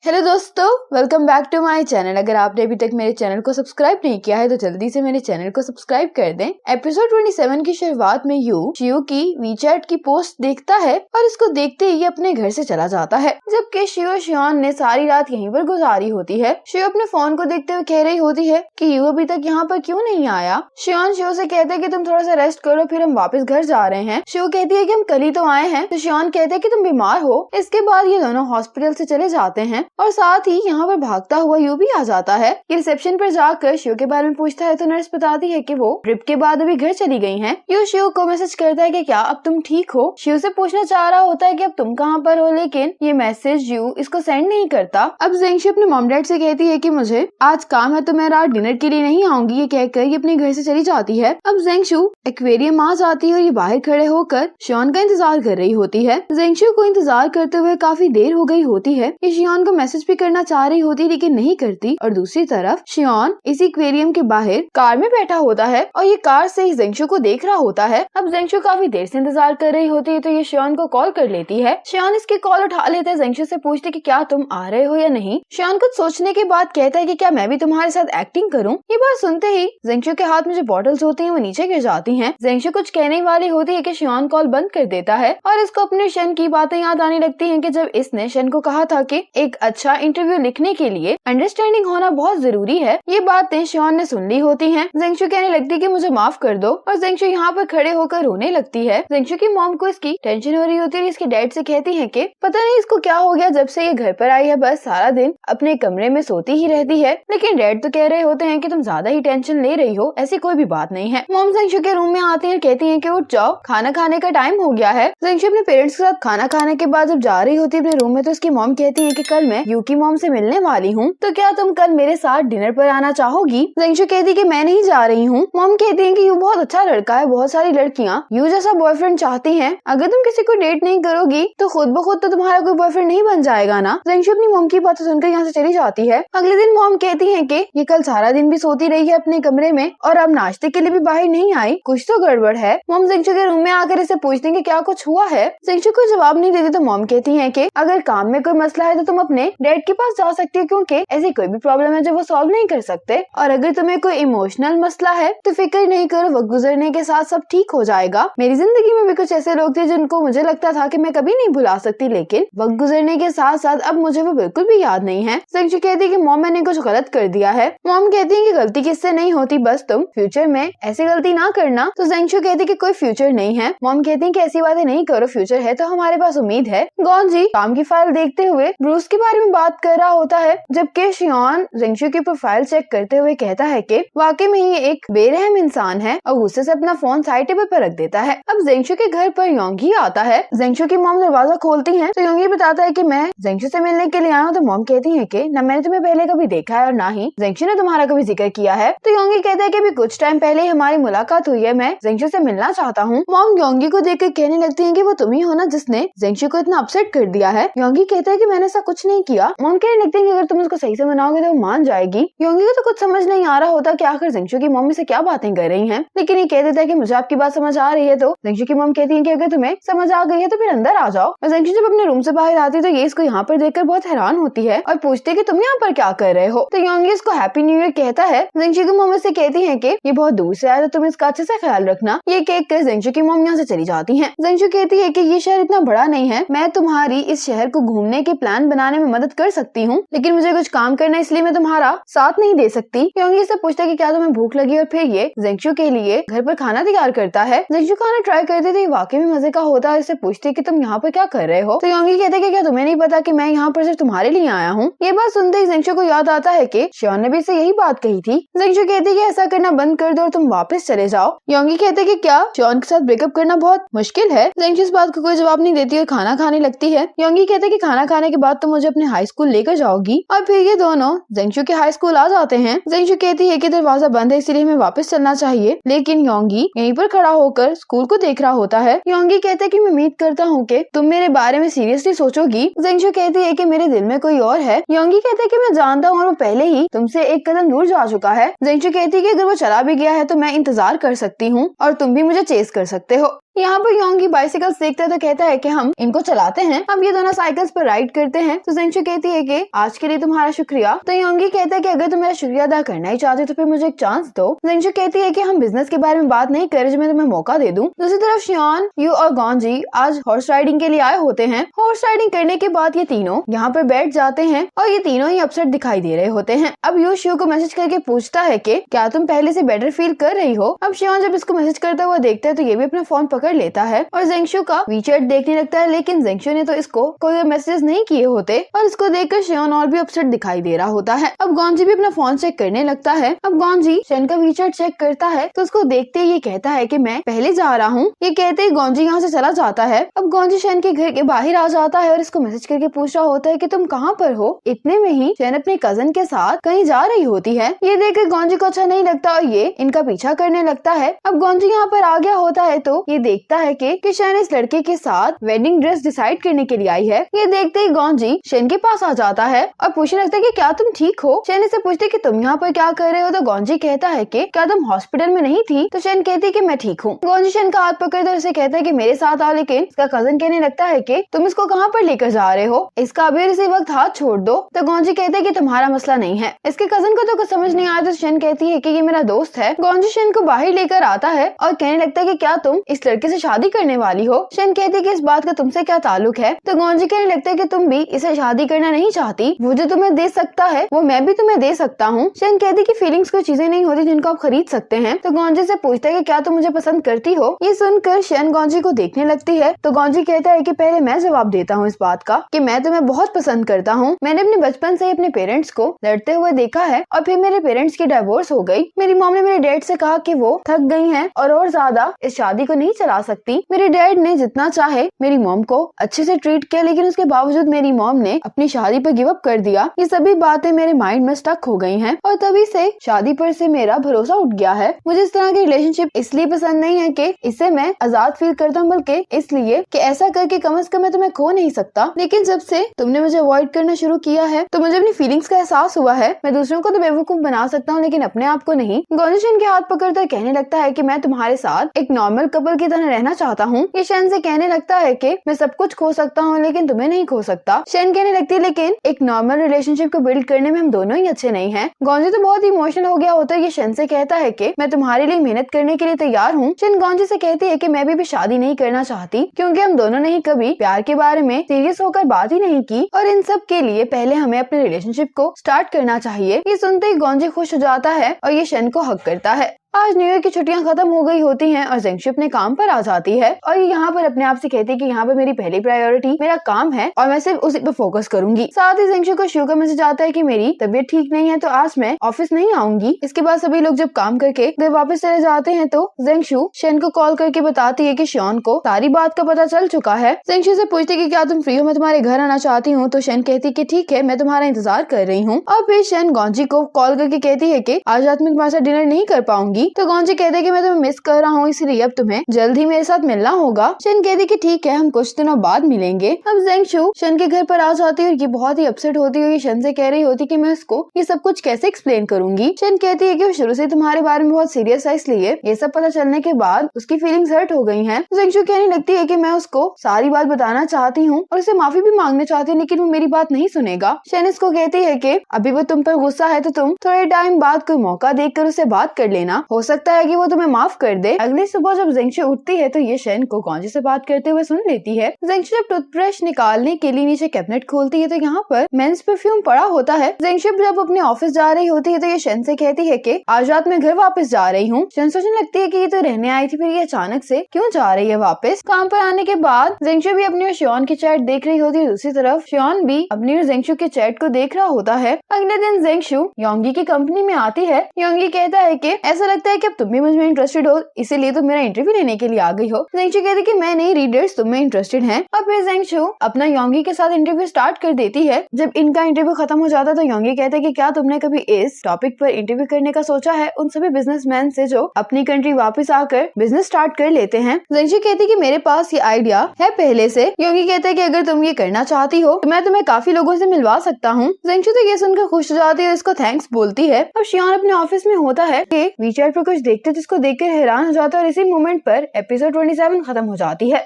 Hello दोस्तों, welcome back to my channel. अगर आपने अभी तक मेरे चैनल को सब्सक्राइब नहीं किया है तो जल्दी से मेरे चैनल को सब्सक्राइब कर दें। एपिसोड 27 की शुरुआत में शिव की वीचैट की पोस्ट देखता है और इसको देखते ही अपने घर से चला जाता है, जबकि शिव और शियोन ने सारी रात यहीं पर गुजारी होती है। शिव अपने फोन को देखते हुए कह रही होती है कि यू अभी तक यहाँ पर क्यों नहीं आया। शियोन शिव से कहते हैं कि तुम थोड़ा सा रेस्ट करो, फिर हम वापस घर जा रहे हैं। शिव कहती है कि हम कल ही तो आए हैं, तो शियोन कहते हैं कि तुम बीमार हो। इसके बाद ये दोनों हॉस्पिटल से चले जाते हैं और साथ ही यहाँ पर भागता हुआ यू भी आ जाता है। ये रिसेप्शन पर जाकर शिव के बारे में पूछता है तो नर्स बताती है कि वो ट्रिप के बाद अभी घर चली गई हैं। यू शिव को मैसेज करता है कि क्या अब तुम ठीक हो। शिव से पूछना चाह रहा होता है कि अब तुम कहाँ पर हो, लेकिन ये मैसेज यू इसको सेंड नहीं करता। अब जेंगशु अपने मॉम डैड से कहती है कि मुझे आज काम है तो मैं रात डिनर के लिए नहीं आऊंगी। ये कहकर ये अपने घर से चली जाती है। अब जेंगशु एक्वेरियम आ जाती है और ये बाहर खड़े होकर शियोन का इंतजार कर रही होती है। जेंगशु को इंतजार करते हुए काफी देर हो गई होती है। ये शियोन को मैसेज भी करना चाह रही होती लेकिन नहीं करती। और दूसरी तरफ शियोन इसी एक्वेरियम के बाहर कार में बैठा होता है और ये कार से ही जेंगशु को देख रहा होता है। अब जेंगशु काफी देर से इंतजार कर रही होती है तो ये शियोन को कॉल कर लेती है। शियोन इसकी कॉल उठा लेता है। जेंगशु से पूछते कि क्या तुम आ रहे हो या नहीं। शियोन कुछ सोचने के बाद कहता है कि क्या मैं भी तुम्हारे साथ एक्टिंग करूं। ये बात सुनते ही जेंगशु के हाथ में जो बॉटल्स होती हैं वो नीचे गिर जाती हैं। जेंगशु कुछ कहने वाली होती है कि शियोन कॉल बंद कर देता है और इसको अपने शन की बातें याद आने लगती हैं कि जब इसने शन को कहा था कि एक अच्छा इंटरव्यू लिखने के लिए अंडरस्टैंडिंग होना बहुत जरूरी है। ये बातें शियोन ने सुन ली होती हैं। जेंगशु कहने लगती है कि मुझे माफ कर दो और जेंगशु यहाँ पर खड़े होकर रोने लगती है। जेंगशु की मॉम को इसकी टेंशन हो रही होती है। इसके डैड से कहती है कि पता नहीं इसको क्या हो गया, जब से ये घर पर आई है बस सारा दिन अपने कमरे में सोती ही रहती है। लेकिन डैड तो कह रहे होते हैं कि तुम ज्यादा ही टेंशन ले रही हो, ऐसी कोई भी बात नहीं है। मॉम जेंगशु के रूम में आती है, कहती है कि उठ जाओ, खाना खाने का टाइम हो गया है। जेंगशु अपने पेरेंट्स के साथ खाना खाने के बाद जब जा रही होती है अपने रूम में तो उसकी मॉम कहती है कि कल मैं यू की मॉम से मिलने वाली हूँ, तो क्या तुम कल मेरे साथ डिनर पर आना चाहोगी। जेंगशु कहती है कि मैं नहीं जा रही हूँ। मॉम कहती है कि यू बहुत अच्छा लड़का है, बहुत सारी लड़कियाँ यू जैसा बॉयफ्रेंड चाहती हैं। अगर तुम किसी को डेट नहीं करोगी तो खुद ब खुद तो तुम्हारा कोई बॉयफ्रेंड नहीं बन जाएगा ना। जेंगशु अपनी मॉम की बातें सुनकर यहाँ से चली जाती है। अगले दिन मॉम कहती है कि ये कल सारा दिन भी सोती रही है अपने कमरे में और अब नाश्ते के लिए भी बाहर नहीं आई, कुछ तो गड़बड़ है। मॉम जेंगशु के रूम में आकर इसे पूछती है कि क्या कुछ हुआ है। जेंगशु कोई जवाब नहीं देती तो मॉम कहती है कि अगर काम में कोई मसला है तो तुम अपने डैड के पास जा सकती हो, क्योंकि ऐसी कोई भी प्रॉब्लम है जो वो सॉल्व नहीं कर सकते। और अगर तुम्हें कोई इमोशनल मसला है तो फिक्र नहीं करो, वक्त गुजरने के साथ सब ठीक हो जाएगा। मेरी जिंदगी में भी कुछ ऐसे लोग थे जिनको मुझे लगता था कि मैं कभी नहीं भुला सकती, लेकिन वक्त गुजरने के साथ साथ अब मुझे वो बिल्कुल भी याद नहीं है। जेंगशु कहती है कि मॉम मैंने कुछ गलत कर दिया है। मॉम कहती है कि गलती किससे नहीं होती, बस तुम फ्यूचर में ऐसी गलती ना करना। तो जेंगशु कहती है कि कोई फ्यूचर नहीं है। मॉम कहती है कि ऐसी बातें नहीं करो, फ्यूचर है तो हमारे पास उम्मीद है। गॉन्जी काम की फाइल देखते हुए ब्रूस के बारे में बात कर रहा होता है, जबकि शियोन जेंगशु की प्रोफाइल चेक करते हुए कहता है कि वाकई में ये एक बेरहम इंसान है और गुस्से से अपना फोन साइड टेबल पर रख देता है। अब जेंगशु के घर पर योंगी आता है। जेंगशु की मॉम दरवाजा खोलती है तो योंगी बताता है कि मैं जेंगशु से मिलने के लिए आया हूँ। तो मॉम कहती है कि न मैंने तुम्हें पहले कभी देखा है और ना ही जेंगशु ने तुम्हारा कभी जिक्र किया है। तो योंगी कहता है कि अभी कुछ टाइम पहले हमारी मुलाकात हुई है, मैं जेंगशु से मिलना चाहता हूँ। मॉम योंगी को देखकर कहने लगती है कि वो तुम ही हो ना जिसने जेंगशु को इतना अपसेट कर दिया है। योंगी कहता है कि मैंने ऐसा कुछ नहीं किया। मॉम कहने लगती है कि अगर तुम उसको सही से मनाओगे तो वो मान जाएगी। योंगी को तो कुछ समझ नहीं आ रहा होता कि आखिर जेंगशु की मम्मी से क्या बातें कर रही हैं, लेकिन ये कह देता है कि मुझे आपकी बात समझ आ रही है। तो जेंगशु की मम कहती है कि अगर तुम्हें समझ आ गई है तो फिर अंदर आ जाओ। और जेंगशु जब अपने रूम से बाहर आती है तो ये इसको यहाँ पर देखकर बहुत हैरान होती है और पूछती है कि तुम यहाँ पर क्या कर रहे हो। तो योंगी इसको हैप्पी न्यू ईयर कहता है। जेंगशु की मम्मी से कहती है कि ये बहुत दूर से आया तो तुम इसका अच्छे से ख्याल रखना। ये कह कर जेंगशु की मम यहाँ से चली जाती है। जेंगशु कहती है कि ये शहर इतना बड़ा नहीं है, मैं तुम्हारी इस शहर को घूमने के प्लान बनाने में मदद कर सकती हूँ, लेकिन मुझे कुछ काम करना इसलिए मैं तुम्हारा साथ नहीं दे सकती। योंगी से पूछता है कि क्या तुम्हें भूख लगी और फिर ये जेंगशु के लिए घर पर खाना तैयार करता है। जेंगशु खाना ट्राई करते थे, वाकई में मजे का होता है। इससे पूछती है कि तुम यहाँ पर क्या कर रहे हो। तो योंगी कहते हैं कि क्या तुम्हें नहीं पता कि मैं यहाँ पर सिर्फ तुम्हारे लिए आया हूँ। ये बात सुनते ही जेंगशु को याद आता है कि शियोन ने भी इससे यही बात कही थी। जेंगशु कहते हैं कि ऐसा करना बंद कर दो और तुम वापस चले जाओ। योंगी कहते हैं कि क्या शियोन के साथ ब्रेकअप करना बहुत मुश्किल है। जेंगशु इस बात को कोई जवाब नहीं देती और खाना खाने लगती है। योंगी कहते हैं कि खाना खाने के बाद तुम मुझे अपने हाई स्कूल लेकर जाओगी। और फिर ये दोनों जेंगशु के हाई स्कूल आ जाते हैं। जेंगशु कहती है कि दरवाजा बंद है इसलिए हमें वापस चलना चाहिए, लेकिन योंगी यहीं पर खड़ा होकर स्कूल को देख रहा होता है। योंगी कहते हैं कि मैं उम्मीद करता हूँ कि तुम मेरे बारे में सीरियसली सोचोगी। जेंगशु कहती है कि मेरे दिल में कोई और है। योंगी कहते हैं कि मैं जानता हूँ और वो पहले ही तुमसे एक कदम दूर जा चुका है। जेंगशु कहती है कि अगर वो चला भी गया है तो मैं इंतजार कर सकती हूँ और तुम भी मुझे चेस कर सकते हो। यहाँ पर योंगी बाइसिकल्स देखता है तो कहता है कि हम इनको चलाते हैं। अब ये दोनों साइकिल्स पर राइड करते हैं। तो जेंगशु कहती है कि आज के लिए तुम्हारा शुक्रिया। तो योंगी कहता है कि अगर तुम मेरा शुक्रिया अदा करना ही चाहते तो फिर मुझे एक चांस दो। जेंगशु कहती है कि हम बिजनेस के बारे में बात नहीं कर रहे, मैं तुम्हें मौका दे दूं। दूसरी तरफ शियोन, यू और गॉन्जी आज हॉर्स राइडिंग के लिए आए होते हैं। हॉर्स राइडिंग करने के बाद ये तीनों यहाँ पर बैठ जाते हैं और ये तीनों ही अपसेट दिखाई दे रहे होते हैं। अब यू शियो को मैसेज करके पूछता है कि क्या तुम पहले से बेटर फील कर रही हो। अब शियोन जब इसको मैसेज करता हुआ देखता है तो ये भी अपना फोन पकड़ लेता है और जेंगशु का वीचैट देखने लगता है, लेकिन जेंगशु ने तो इसको कोई मैसेज नहीं किए होते और इसको देखकर शियोन और भी अपसेट दिखाई दे रहा होता है। अब गॉन्जी भी अपना फोन चेक करने लगता है। अब गॉन्जी शेन का वीचैट चेक करता है तो उसको देखते ही ये कहता है कि मैं पहले जा रहा हूँ। ये कहते ही गॉन्जी यहाँ से चला जाता है। अब गॉन्जी शेन के घर के बाहर आ जाता है और इसको मैसेज करके पूछ रहा होता है कि तुम कहाँ पर हो। इतने में ही शेन अपने कजन के साथ कहीं जा रही होती है। ये देखकर गॉन्जी को अच्छा नहीं लगता और ये इनका पीछा करने लगता है। अब गॉन्जी यहाँ पर आ गया होता है तो ये देखता है कि शेन इस लड़के के साथ वेडिंग ड्रेस डिसाइड करने के लिए आई है। ये देखते ही गॉन्जी शेन के पास आ जाता है और पूछने लगता है कि क्या तुम ठीक हो। शेन इससे पूछती है कि तुम यहाँ पर क्या कर रहे हो। तो गॉन्जी कहता है कि क्या तुम हॉस्पिटल में नहीं थी। तो शेन कहती है कि मैं ठीक हूँ। गॉन्जी शेन का हाथ पकड़कर उसे कहता है कि मेरे साथ आओ, लेकिन इसका कजन कहने लगता है कि तुम इसको कहाँ पर लेकर जा रहे हो, इसका अभी इसी वक्त हाथ छोड़ दो। तो गॉन्जी कहता है कि तुम्हारा मसला नहीं है। इसके कजन को तो कुछ समझ नहीं आया तो शेन कहती है कि ये मेरा दोस्त है। गॉन्जी शेन को बाहर लेकर आता है और कहने लगता है कि क्या तुम इस लड़के से शादी करने वाली हो। शेन कहती है कि इस बात का तुमसे क्या ताल्लुक है। तो गॉन्जी कहने लगता है कि तुम भी इसे शादी करना नहीं चाहती, वो जो तुम्हें दे सकता है वो मैं भी तुम्हें दे सकता हूँ। शेन कहती है कि फीलिंग्स कोई चीजें नहीं होती जिनको आप खरीद सकते हैं। तो गॉन्जी से पूछता है कि क्या तुम मुझे पसंद करती हो। ये सुनकर शेन गॉन्जी को देखने लगती है। तो गॉन्जी कहता है कि पहले मैं जवाब देता हूँ इस बात का कि मैं तुम्हें बहुत पसंद करता हूँ। मैंने अपने बचपन से अपने पेरेंट्स को लड़ते हुए देखा है और फिर मेरे पेरेंट्स की डाइवोर्स हो गई। मेरी मॉम ने मेरे डैड से कहा कि वो थक गई हैं और ज्यादा इस शादी को नहीं चला सकती। मेरे डैड ने जितना चाहे मेरी मॉम को अच्छे से ट्रीट किया, लेकिन उसके बावजूद मेरी मॉम ने अपनी शादी पर गिव अप कर दिया। ये सभी बातें मेरे माइंड में स्टक हो गई हैं और तभी से शादी पर से मेरा भरोसा उठ गया है। मुझे इस तरह की रिलेशनशिप इसलिए पसंद नहीं है कि इससे मैं आजाद फील करता हूँ, बल्कि इसलिए कि ऐसा करके कम से कम मैं तुम्हें खो नहीं सकता। लेकिन जब से तुमने मुझे अवॉइड करना शुरू किया है तो मुझे अपनी फीलिंग्स का एहसास हुआ है। मैं दूसरों को तो बेवकूफ बना सकता हूँ लेकिन अपने आप को नहीं। गॉन्जी शेन के हाथ पकड़कर कहने लगता है कि मैं तुम्हारे साथ एक नॉर्मल कपल की तरह रहना चाहता हूँ। ये शेन से कहने लगता है कि मैं सब कुछ खो सकता हूँ लेकिन तुम्हें नहीं खो सकता। शेन कहने लगती है लेकिन एक नॉर्मल रिलेशनशिप को बिल्ड करने में हम दोनों ही अच्छे नहीं हैं। गॉन्जी तो बहुत इमोशनल हो गया होता है। ये शेन से कहता है कि मैं तुम्हारे लिए मेहनत करने के लिए तैयार हूँ। शेन गॉन्जी से कहती है कि मैं भी शादी नहीं करना चाहती क्योंकि हम दोनों ने ही कभी प्यार के बारे में सीरियस होकर बात ही नहीं की और इन सब के लिए पहले हमें अपने रिलेशनशिप को स्टार्ट करना चाहिए। ये सुनते ही गॉन्जी खुश हो जाता है और ये शेन को हक करता है। आज न्यू ईयर की छुट्टियां खत्म हो गई होती हैं और जेंगशु अपने काम पर आ जाती है और ये यहाँ पर अपने आप से कहती है कि यहाँ पर मेरी पहली प्रायोरिटी मेरा काम है और मैं सिर्फ उसी पर फोकस करूंगी। साथ ही जेंगशु को शियो का मैसेज आता है कि मेरी तबीयत ठीक नहीं है तो आज मैं ऑफिस नहीं आऊंगी। इसके बाद सभी लोग जब काम करके घर वापस चले जाते हैं तो जेंगशु शेन को कॉल करके बताती है कि शियोन को सारी बात का पता चल चुका है। जेंगशु से पूछती है कि क्या तुम फ्री हो, मैं तुम्हारे घर आना चाहती हूँ। तो शेन कहती है कि ठीक है, मैं तुम्हारा इंतजार कर रही हूँ। और फिर शेन गॉन्जी को कॉल करके कहती है कि आज रात में तुम्हारे साथ डिनर नहीं कर पाऊंगी। तो गॉन्जी कहते कि मैं तुम्हें मिस कर रहा हूँ, इसलिए अब तुम्हें जल्द ही मेरे साथ मिलना होगा। शेन कहती कि ठीक है, हम कुछ दिनों बाद मिलेंगे। अब जेंगशु शेन के घर पर आ जाती है और ये बहुत ही अपसेट होती है। शेन से कह रही होती कि मैं उसको ये सब कुछ कैसे एक्सप्लेन करूंगी। शेन कहती है कि वो शुरू से तुम्हारे बारे में बहुत सीरियस है, इसलिए ये सब पता चलने के बाद उसकी फीलिंग्स हर्ट हो गई हैं। जेंगशु कहने लगती है कि मैं उसको सारी बात बताना चाहती हूँ और उसे माफी भी मांगना चाहती हूँ, लेकिन वो मेरी बात नहीं सुनेगा। शेन इसको कहती है कि अभी वो तुम पर गुस्सा है तो तुम थोड़े टाइम बाद कोई मौका देखकर उससे बात कर लेना, हो सकता है कि वो तुम्हें माफ कर दे। अगली सुबह जब जेंगशु उठती है तो ये शेन को गॉन्जी से बात करते हुए सुन लेती है। जेंगशु जब टूथब्रश निकालने के लिए नीचे कैबिनेट खोलती है तो यहाँ पर मेंस परफ्यूम पड़ा होता है। जेंगशु जब अपने ऑफिस जा रही होती है तो ये शेन से कहती है कि आज रात मैं घर वापस जा रही हूँ। शेन सोचने लगती है कि ये तो रहने आई थी, फिर ये अचानक से क्यों जा रही है वापस। काम पर आने के बाद जेंगशु भी अपनी और शियोन की चैट देख रही होती है। दूसरी तरफ शियोन भी अपनी और जेंगशु के चैट को देख रहा होता है। अगले दिन जेंगशु योंगी की कंपनी में आती है। योंगी कहता है कि ऐसा लगता है कि अब तुम भी मुझ में इंटरेस्टेड हो, इसीलिए तो मेरा इंटरव्यू लेने के लिए आ गई हो। जेंगशु कहती कि मैं नहीं, रीडर्स तुम में इंटरेस्टेड हैं। और फिर जेंगशु अपना योंगी के साथ इंटरव्यू स्टार्ट कर देती है। जब इनका इंटरव्यू खत्म हो जाता है तो योंगी कहते हैं कि क्या तुमने कभी इस टॉपिक पर इंटरव्यू करने का सोचा है, उन सभी बिजनेसमैन से जो अपनी कंट्री वापस आकर बिजनेस स्टार्ट कर लेते हैं। जेंगशु कहती कि मेरे पास ये आइडिया है पहले से। योंगी कहता है कि अगर तुम ये करना चाहती हो तो मैं तुम्हें काफी लोगों से मिलवा सकता हूँ। जेंगशु तो ये सुनकर खुश हो जाती है और इसको थैंक्स बोलती है। अब शियोन अपने ऑफिस में होता है कि वीचैट पर कुछ देखते हैं जिसको देखकर हैरान हो जाता है और इसी मोमेंट पर एपिसोड 27 खत्म हो जाती है।